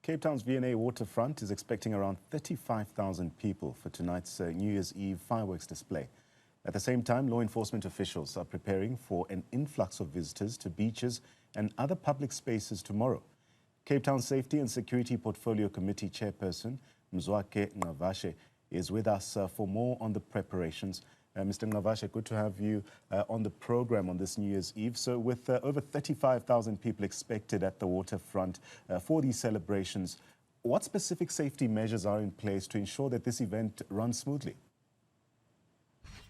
Cape Town's V&A Waterfront is expecting around 35,000 people for tonight's New Year's Eve fireworks display. At the same time, law enforcement officials are preparing for an influx of visitors to beaches and other public spaces tomorrow. Cape Town Safety and Security Portfolio Committee chairperson Mzwakhe Nqavashe is with us for more on the preparations. Mr. Nqavashe, good to have you on the program on this New Year's Eve. So with over 35,000 people expected at the waterfront for these celebrations, what specific safety measures are in place to ensure that this event runs smoothly?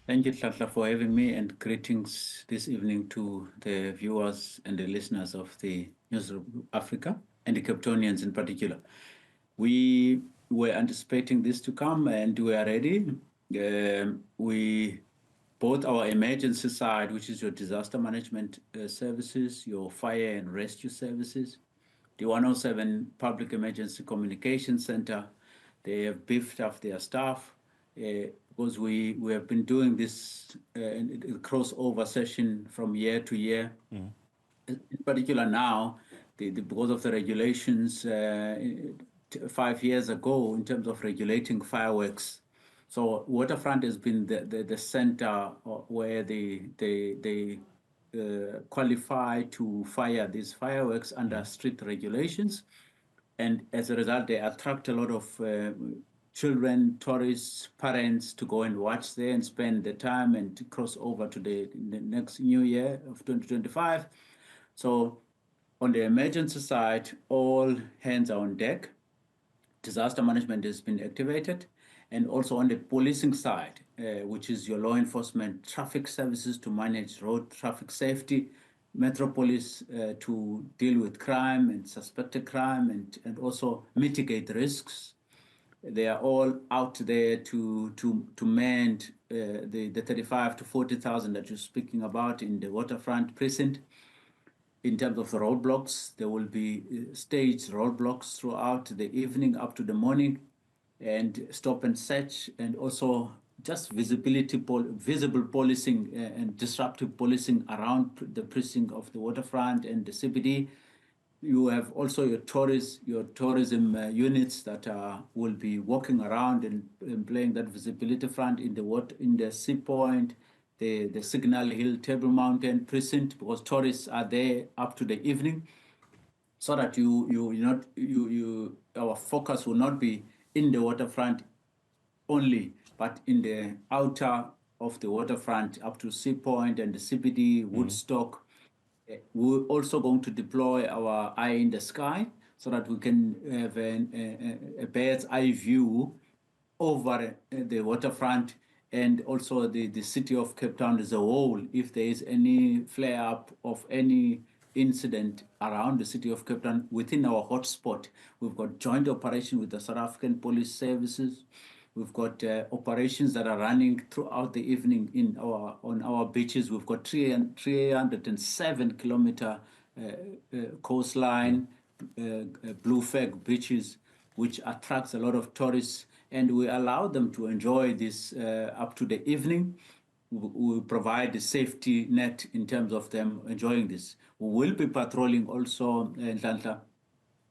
Thank you, Tlatla, for having me, and greetings this evening to the viewers and the listeners of the Newzroom Afrika and the Cape Townians in particular. We were anticipating this to come and we are ready. Both our emergency side, which is your disaster management services, your fire and rescue services, the 107 Public Emergency Communication Center, they have beefed up their staff because we have been doing this crossover session from year to year. In particular now, because of the regulations 5 years ago in terms of regulating fireworks. So Waterfront has been the center where they qualify to fire these fireworks under strict regulations. And as a result, they attract a lot of children, tourists, parents to go and watch there and spend the time and to cross over to the next new year of 2025. So on the emergency side, all hands are on deck. Disaster management has been activated. And also on the policing side, which is your law enforcement traffic services to manage road traffic safety, Metropolis to deal with crime and suspected crime and also mitigate risks. They are all out there to mend the 35 to 40,000 that you're speaking about in the waterfront precinct. In terms of the roadblocks, there will be staged roadblocks throughout the evening up to the morning, and stop and search, and also just visible policing and disruptive policing around the precinct of the waterfront and the CBD. You have also your tourism units that will be walking around and playing that visibility front in the Sea Point, the Signal Hill, Table Mountain precinct, because tourists are there up to the evening, so that our focus will not be in the waterfront only, but in the outer of the waterfront up to Sea Point and the CBD, Woodstock. We're also going to deploy our eye in the sky so that we can have a bird's eye view over the waterfront and also the city of Cape Town as a whole. If there is any flare-up of any incident around the city of Cape Town within our hotspot, we've got joint operation with the South African Police Services. We've got operations that are running throughout the evening on our beaches. We've got 307-kilometer coastline, blue flag beaches, which attracts a lot of tourists, and we allow them to enjoy this up to the evening. We provide the safety net in terms of them enjoying this. We will be patrolling also,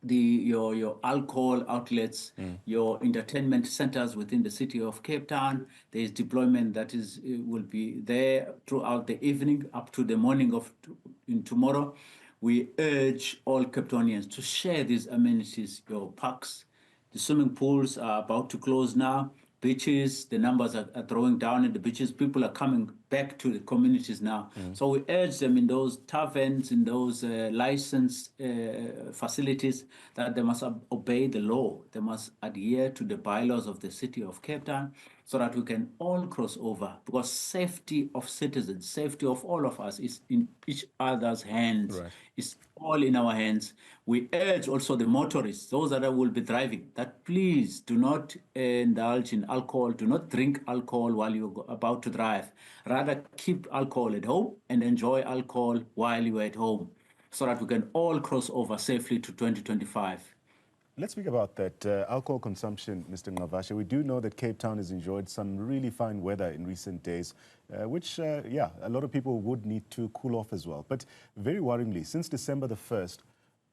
your alcohol outlets, your entertainment centers within the city of Cape Town. There is deployment that will be there throughout the evening up to the morning of tomorrow. We urge all Cape Townians to share these amenities, your parks. The swimming pools are about to close now. Beaches, the numbers are drawing down in the beaches. People are coming back to the communities now. So we urge them in those taverns, in those licensed facilities, that they must obey the law. They must adhere to the bylaws of the city of Cape Town so that we can all cross over, because safety of citizens, safety of all of us is in each other's hands. Right. It's all in our hands. We urge also the motorists, those that will be driving, that please do not indulge in alcohol, do not drink alcohol while you're about to drive. Rather, keep alcohol at home and enjoy alcohol while you're at home, so that we can all cross over safely to 2025. Let's speak about that alcohol consumption, Mr. Nqavashe. We do know that Cape Town has enjoyed some really fine weather in recent days, which, a lot of people would need to cool off as well. But very worryingly, since December the 1st,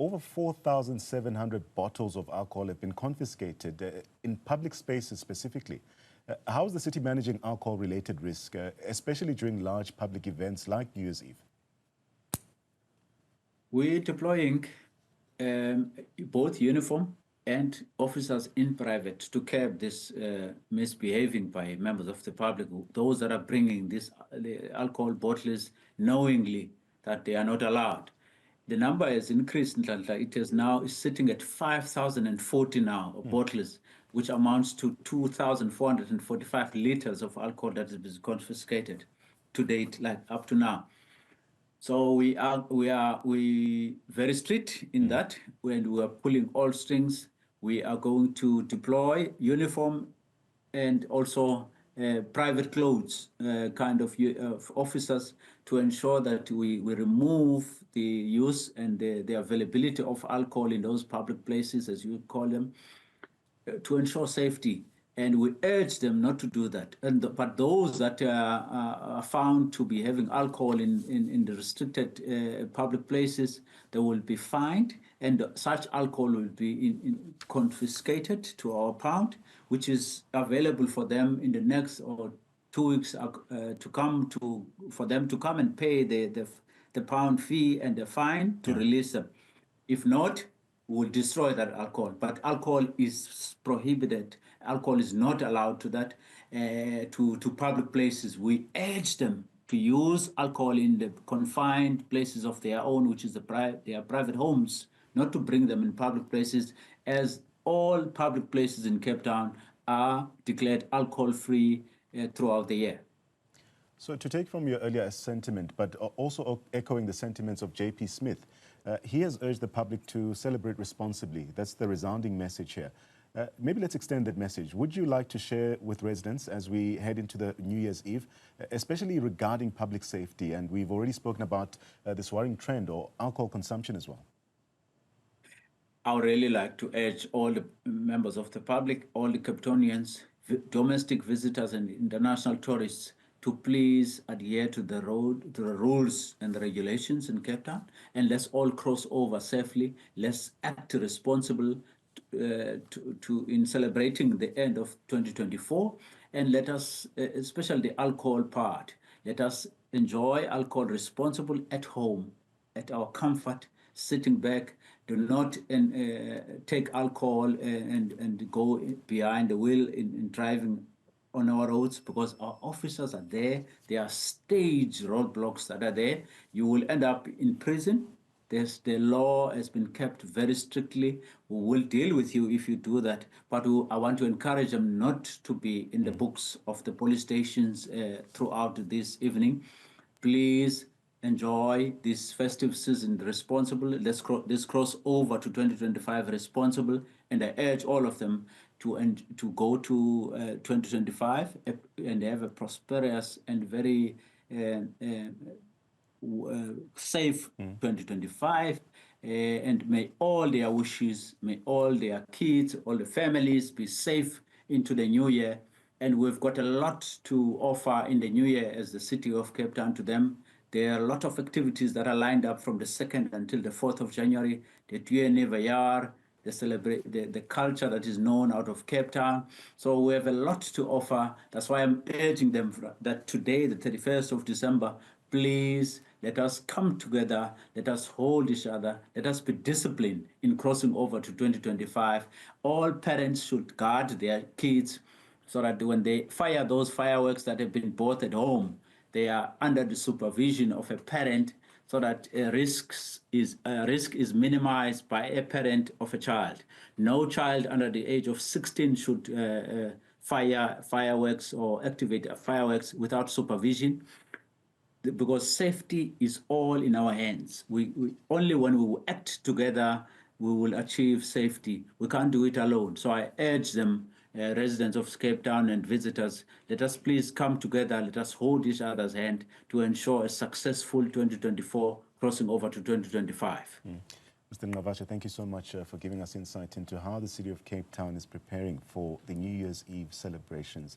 over 4,700 bottles of alcohol have been confiscated in public spaces specifically. How is the city managing alcohol-related risk, especially during large public events like New Year's Eve? We're deploying both uniform and officers in private to curb this misbehaving by members of the public, those that are bringing these alcohol bottles knowingly that they are not allowed. The number has increased. It is now sitting at 5,040 now bottles, which amounts to 2,445 liters of alcohol that has been confiscated to date, like up to now. So we very strict in that, and we are pulling all strings. We are going to deploy uniform and also private clothes kind of officers to ensure that we remove the use and the availability of alcohol in those public places, as you call them, to ensure safety. And we urge them not to do that. But those that are found to be having alcohol in the restricted public places, they will be fined, and such alcohol will be confiscated to our pound, which is available for them in the next 2 weeks to come for them to come and pay the pound fee and the fine to release them. If not, we'll destroy that alcohol. But alcohol is prohibited. Alcohol is not allowed to that to public places. We urge them to use alcohol in the confined places of their own, which is their private homes, not to bring them in public places, as all public places in Cape Town are declared alcohol-free throughout the year. So to take from your earlier sentiment, but also echoing the sentiments of J.P. Smith, he has urged the public to celebrate responsibly. That's the resounding message here. Maybe let's extend that message. Would you like to share with residents as we head into the New Year's Eve, especially regarding public safety? And we've already spoken about this worrying trend or alcohol consumption as well. I would really like to urge all the members of the public, all the Cape Townians, domestic visitors and international tourists to please adhere to the rules and the regulations in Cape Town, and let's all cross over safely. Let's act responsible in celebrating the end of 2024, and let us, especially the alcohol part, let us enjoy alcohol responsible at home, at our comfort, sitting back. Do not take alcohol and go behind the wheel in driving on our roads, because our officers are there. There are staged roadblocks that are there. You will end up in prison. The law has been kept very strictly. We will deal with you if you do that. But I want to encourage them not to be in the books of the police stations throughout this evening. Please enjoy this festive season responsible. Let's cross over to 2025 responsible. And I urge all of them to go to 2025 and have a prosperous and very safe 2025, and may all their wishes, may all their kids, all the families be safe into the new year. And we've got a lot to offer in the new year as the city of Cape Town to them. There are a lot of activities that are lined up from the 2nd until the 4th of January, the Tuene Vayar, the culture that is known out of Cape Town. So we have a lot to offer. That's why I'm urging them that today, the 31st of December, please let us come together, let us hold each other, let us be disciplined in crossing over to 2025. All parents should guard their kids so that when they fire those fireworks that have been bought at home, they are under the supervision of a parent, so that risk is minimized by a parent of a child. No child under the age of 16 should fire fireworks or activate fireworks without supervision, because safety is all in our hands. We only when we will act together, we will achieve safety. We can't do it alone. So I urge them, residents of Cape Town and visitors, let us please come together, let us hold each other's hand to ensure a successful 2024 crossing over to 2025. Mr. Nqavashe, thank you so much for giving us insight into how the city of Cape Town is preparing for the New Year's Eve celebrations.